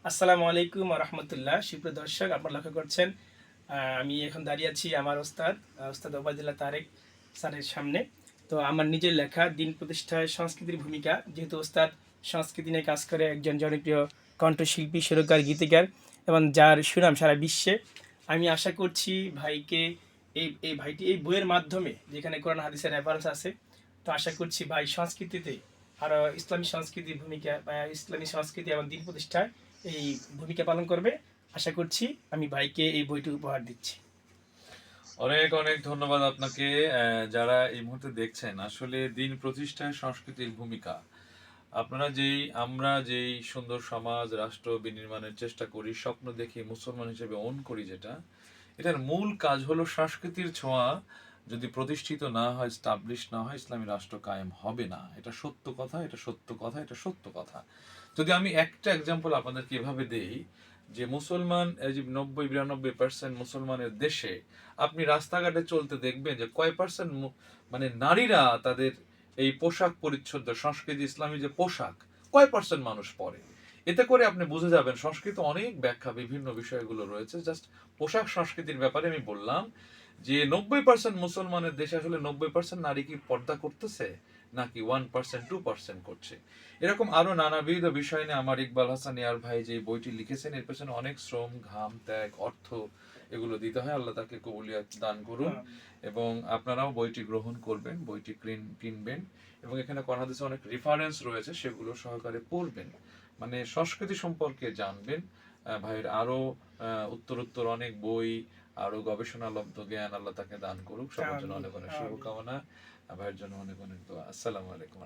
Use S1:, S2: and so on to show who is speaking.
S1: আসসালামু আলাইকুম ওয়া রাহমাতুল্লাহ। সুপ্রিয় দর্শক, আপনারা লক্ষ্য করছেন আমি এখন দাঁড়িয়ে আছি আমার ওস্তাদ ওবায়দুল্লাহ তারেক স্যারের সামনে। তো আমার নিজের লেখা দিন প্রতিষ্ঠায় সংস্কৃতির ভূমিকা, যেহেতু ওস্তাদ সংস্কৃতি নিয়ে কাজ করে, একজন জনপ্রিয় কণ্ঠশিল্পী, সুরকার, গীতিকার এবং যার সুনাম সারা বিশ্বে। আমি আশা করছি ভাইকে এই ভাইটি এই বইয়ের মাধ্যমে, যেখানে কোরআন হাদিসের রেফারেন্স আছে, তো আশা করছি ভাই সংস্কৃতিতে আরও ইসলামী সংস্কৃতির ভূমিকা বা ইসলামী সংস্কৃতি এবং দিন প্রতিষ্ঠায় এই ভূমিকা পালন করবে। আশা করছি আমি ভাইকে এই বইটি উপহার দিচ্ছি।
S2: অনেক অনেক ধন্যবাদ আপনাকে। যারা এই মুহূর্তে দেখছেন, আসলে দিন প্রতিষ্ঠায় সংস্কৃতির ভূমিকা, আমরা যেই সুন্দর সমাজ রাষ্ট্র বিনির্মাণের চেষ্টা করি, স্বপ্ন দেখি, মুসলমান হিসেবে ওন করি, এটার মূল কাজ হলো সংস্কৃতির ছোঁয়া যদি প্রতিষ্ঠিত না হয়, স্টাবলিশ না হয়, ইসলামী রাষ্ট্র কায়েম হবে না। এটা সত্য কথা, এটা সত্য কথা, এটা সত্য কথা। যদি আমি একটা এক্সাম্পল আপনাদেরকে এভাবে দেই, যে মুসলমান, এই যে 90-92% মুসলমানের দেশে আপনি রাস্তাঘাটে চলতে দেখবেন যে কয় পার্সেন্ট মানে নারীরা তাদের এই পোশাক পরিচ্ছদ, সংস্কৃতি, ইসলামী যে পোশাক, কয় পার্সেন্ট মানুষ পরে। এতে করে আপনি বুঝে যাবেন সংস্কৃত অনেক ব্যাখ্যা, বিভিন্ন বিষয়গুলো রয়েছে। জাস্ট পোশাক সংস্কৃতির ব্যাপারে আমি বললাম যে 90% মুসলমানের দেশে আসলে 90% নারী কি পর্দা করতেছে, নাকি 1% 2% করছে। এরকম আরো নানাবিধ বিষয় নিয়ে আমার ইকবাল হাসান ইয়ার ভাই যে বইটি লিখেছেন, এর পেছনে অনেক শ্রম, ঘাম, ত্যাগ, অর্থ এগুলো দিতে হয়। আল্লাহ তাকে কবুলিয়াত দান করুন। এবং আপনারাও বইটি গ্রহণ করবেন, বইটি কিনবেন, এবং এখানে কোরআন হাদিসে অনেক রেফারেন্স রয়েছে, সেগুলো সহকারে পড়বেন, মানে সংস্কৃতি সম্পর্কে জানবেন। ভাইয়ের আরো উত্তরোত্তর অনেক বই, আরো গবেষণালব্ধ জ্ঞান আল্লাহ তাকে দান করুক। সবার জন্য অনেক অনেক শুভকামনা, ভাইয়ের জন্য অনেক অনেক দোয়া। আসসালামু আলাইকুম।